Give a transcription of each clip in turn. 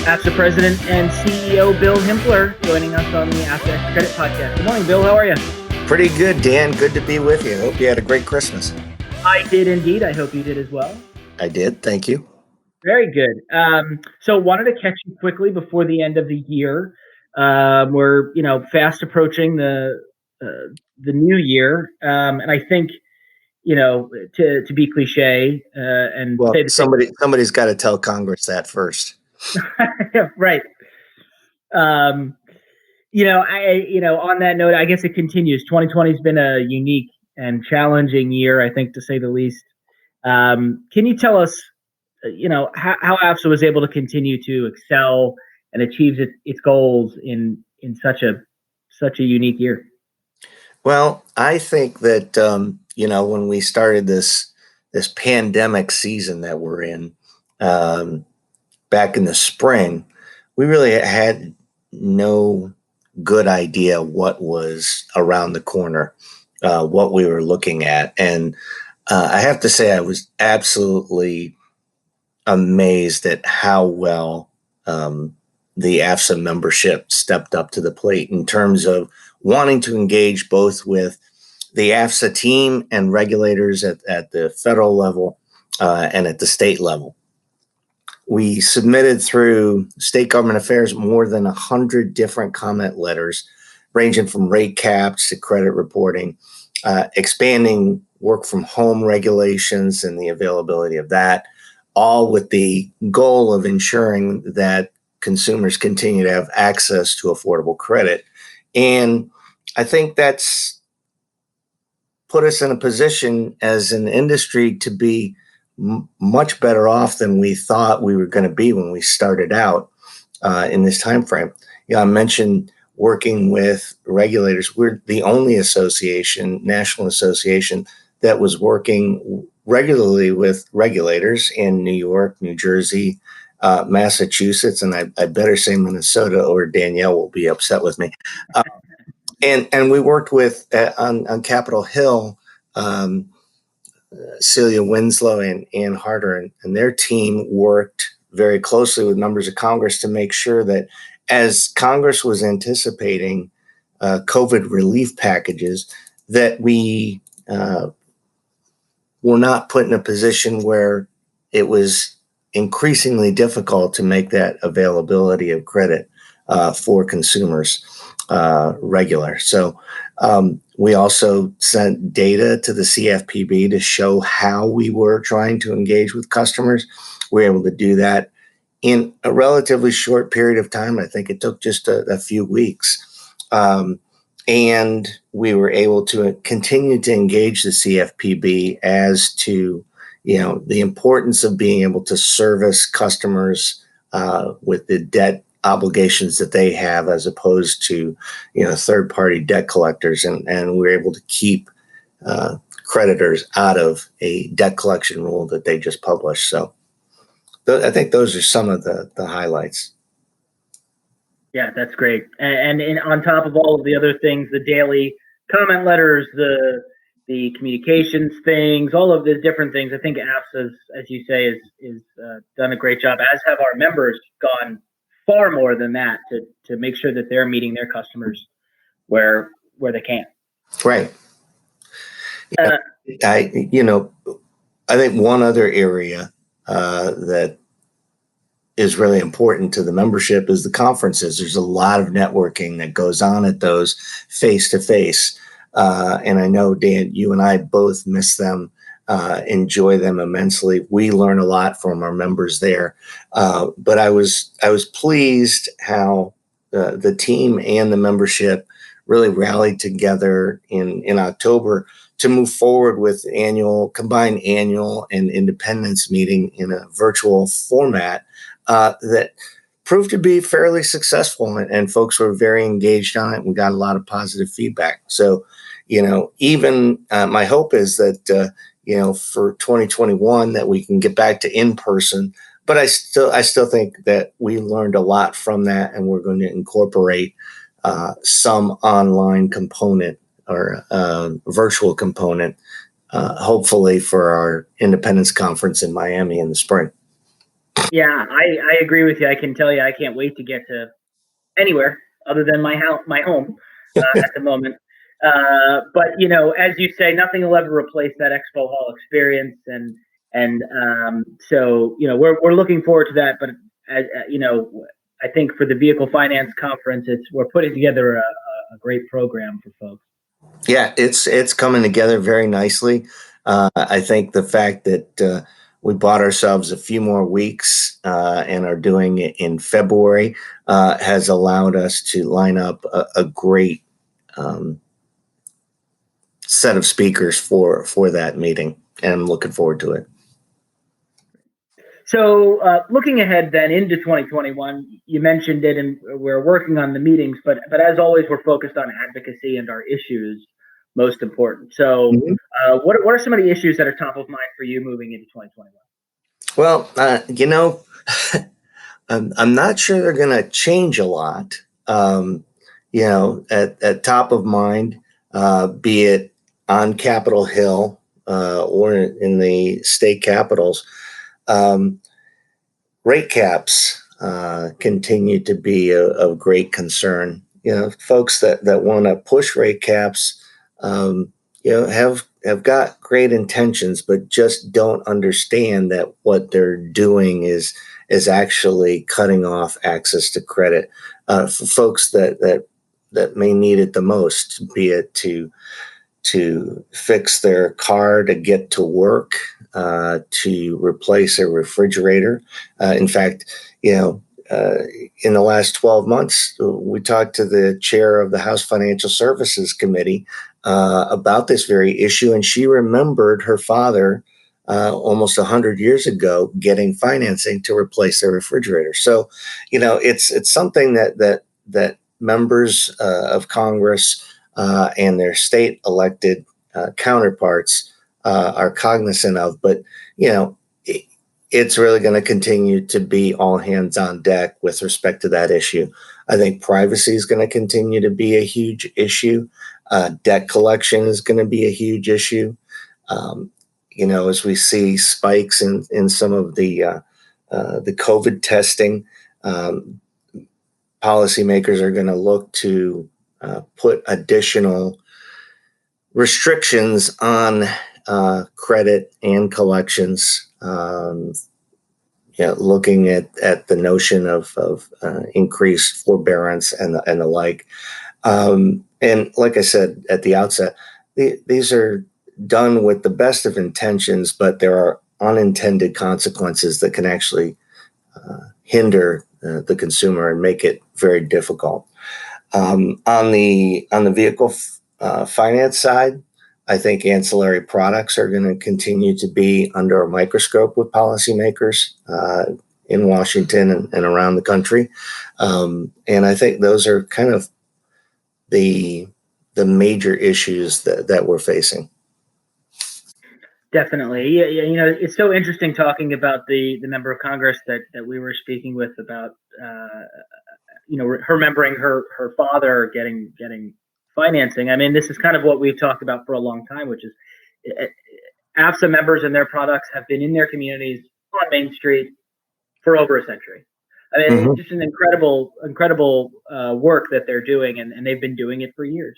AFSA President and CEO Bill Himpler joining us on the AFSA Extra Credit Podcast. Good morning, Bill. How are you? Pretty good, Dan. Good to be with you. Hope you had a great Christmas. I did indeed. I hope you did as well. I did. Thank you. Very good. So wanted to catch you quickly before the end of the year. We're fast approaching the new year, and I think to be cliche and Well, say the somebody's got to tell Congress that first. Right. On that note, I guess it continues. 2020 has been a unique and challenging year, I think, to say the least. Can you tell us, how AFSA was able to continue to excel and achieve its goals in such a unique year? Well, I think that when we started this pandemic season that we're in back in the spring, we really had no good idea what was around the corner, what we were looking at. And I have to say, I was absolutely amazed at how well the AFSA membership stepped up to the plate in terms of wanting to engage both with the AFSA team and regulators at the federal level and at the state level. We submitted through State Government Affairs more than 100 different comment letters, ranging from rate caps to credit reporting, expanding work from home regulations and the availability of that, all with the goal of ensuring that consumers continue to have access to affordable credit. And I think that's put us in a position as an industry to be much better off than we thought we were going to be when we started out in this time frame. I mentioned working with regulators. We're the only national association that was working regularly with regulators in New York, New Jersey, Massachusetts, and I better say Minnesota, or Danielle will be upset with me. And we worked with on Capitol Hill, Celia Winslow and Ann Harder and their team worked very closely with members of Congress to make sure that as Congress was anticipating COVID relief packages, that we were not put in a position where it was increasingly difficult to make that availability of credit for consumers regular. So we also sent data to the CFPB to show how we were trying to engage with customers. We were able to do that in a relatively short period of time. I think it took just a few weeks. And we were able to continue to engage the CFPB as to, the importance of being able to service customers with the debt obligations that they have, as opposed to, third-party debt collectors. And we're able to keep creditors out of a debt collection rule that they just published. So I think those are some of the highlights. Yeah, that's great. And on top of all of the other things, the daily comment letters, the communications things, all of the different things, I think AFSA, as you say, is done a great job, as have our members gone far more than that to make sure that they're meeting their customers where they can. Right. I think one other area that is really important to the membership is the conferences. There's a lot of networking that goes on at those face-to-face. And I know, Dan, you and I both miss them, enjoy them immensely. We learn a lot from our members there. But I was pleased how the team and the membership really rallied together in October to move forward with combined annual and independence meeting in a virtual format that proved to be fairly successful, and folks were very engaged on it. We got a lot of positive feedback. So, even my hope is that, for 2021 that we can get back to in-person, but I still think that we learned a lot from that, and we're going to incorporate some online component or virtual component, hopefully for our Independence Conference in Miami in the spring. Yeah, I agree with you. I can tell you, I can't wait to get to anywhere other than my home at the moment. But as you say, nothing will ever replace that Expo Hall experience, and so we're looking forward to that. But as I think for the Vehicle Finance Conference, we're putting together a great program for folks. Yeah, it's coming together very nicely. I think the fact that we bought ourselves a few more weeks and are doing it in February has allowed us to line up a great set of speakers for that meeting, and I'm looking forward to it. So looking ahead then into 2021, you mentioned it, and we're working on the meetings, but as always, we're focused on advocacy and our issues most important. So what are some of the issues that are top of mind for you moving into 2021? Well, I'm not sure they're going to change a lot. At top of mind, be it on Capitol Hill or in the state capitals, rate caps continue to be of great concern. Folks that want to push rate caps, have got great intentions, but just don't understand that what they're doing is actually cutting off access to credit for folks that may need it the most, be it to fix their car to get to work, to replace a refrigerator. In fact, in the last 12 months, we talked to the chair of the House Financial Services Committee about this very issue, and she remembered her father almost 100 years ago getting financing to replace their refrigerator. So, it's something that members of Congress and their state elected counterparts are cognizant of. But, it's really going to continue to be all hands on deck with respect to that issue. I think privacy is going to continue to be a huge issue. Debt collection is going to be a huge issue. As we see spikes in some of the COVID testing, policymakers are going to look to put additional restrictions on credit and collections. Looking at the notion of increased forbearance and the like. And like I said at the outset, these are done with the best of intentions, but there are unintended consequences that can actually hinder the consumer and make it very difficult. On the vehicle finance side, I think ancillary products are going to continue to be under a microscope with policymakers in Washington and around the country. And I think those are kind of the major issues that we're facing. Definitely. Yeah, it's so interesting talking about the member of Congress that we were speaking with about, her remembering her father getting financing. I mean, this is kind of what we've talked about for a long time, which is AFSA members and their products have been in their communities on Main Street for over a century. I mean, it's just an incredible work that they're doing, and they've been doing it for years.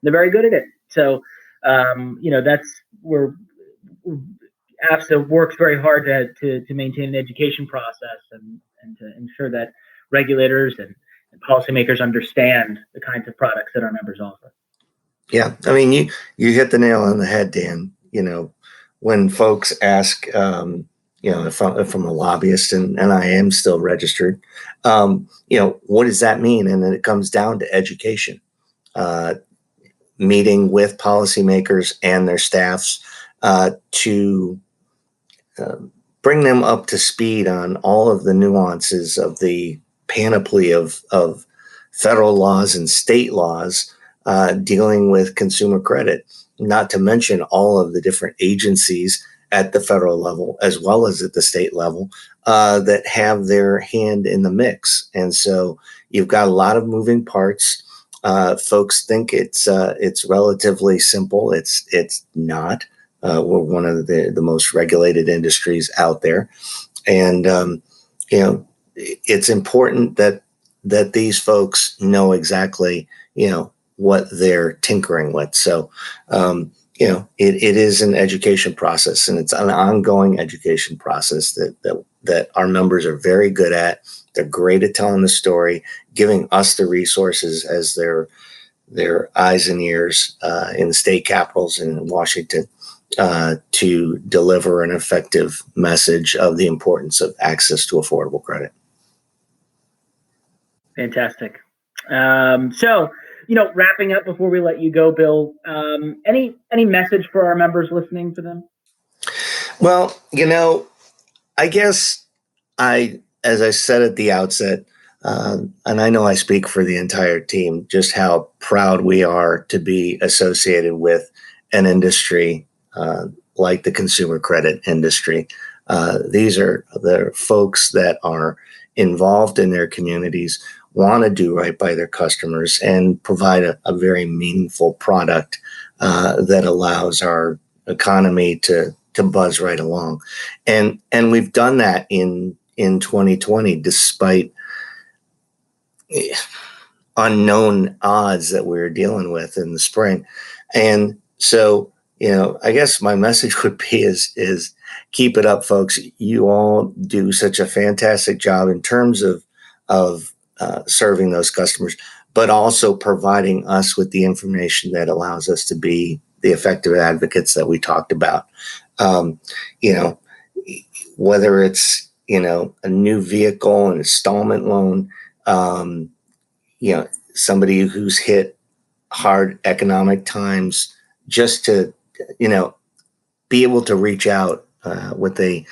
They're very good at it. So, that's where AFSA works very hard to maintain an education process and to ensure that regulators and policymakers understand the kinds of products that our members offer. Yeah, I mean, you hit the nail on the head, Dan. When folks ask, if I'm a lobbyist and I am still registered, what does that mean? And then it comes down to education, meeting with policymakers and their staffs to bring them up to speed on all of the nuances of the panoply of federal laws and state laws dealing with consumer credit, not to mention all of the different agencies at the federal level as well as at the state level that have their hand in the mix. And so you've got a lot of moving parts. Folks think it's relatively simple. It's not. We're one of the most regulated industries out there. And it's important that these folks know exactly, what they're tinkering with. So, it is an education process, and it's an ongoing education process that our members are very good at. They're great at telling the story, giving us the resources as their eyes and ears in the state capitals and in Washington to deliver an effective message of the importance of access to affordable credit. Fantastic. So, wrapping up before we let you go, Bill, any message for our members listening to them? Well, I guess as I said at the outset, and I know I speak for the entire team, just how proud we are to be associated with an industry like the consumer credit industry. These are the folks that are involved in their communities, want to do right by their customers, and provide a very meaningful product that allows our economy to buzz right along. And we've done that in 2020, despite unknown odds that we were dealing with in the spring. And so, I guess my message would be is keep it up, folks. You all do such a fantastic job in terms of serving those customers, but also providing us with the information that allows us to be the effective advocates that we talked about. Whether it's, a new vehicle, an installment loan, somebody who's hit hard economic times, just to, be able to reach out with a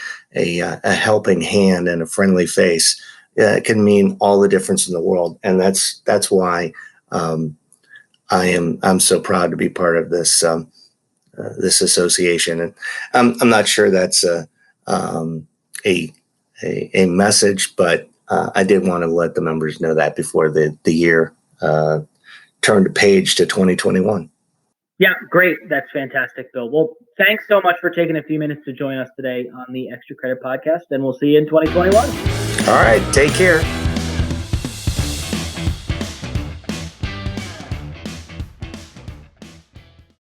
helping hand and a friendly face can mean all the difference in the world. And that's why I'm so proud to be part of this this association. And I'm not sure that's a message, but I did want to let the members know that before the year turned a page to 2021. Yeah, great. That's fantastic, Bill. Well, thanks so much for taking a few minutes to join us today on the Extra Credit Podcast, and we'll see you in 2021. All right. Take care.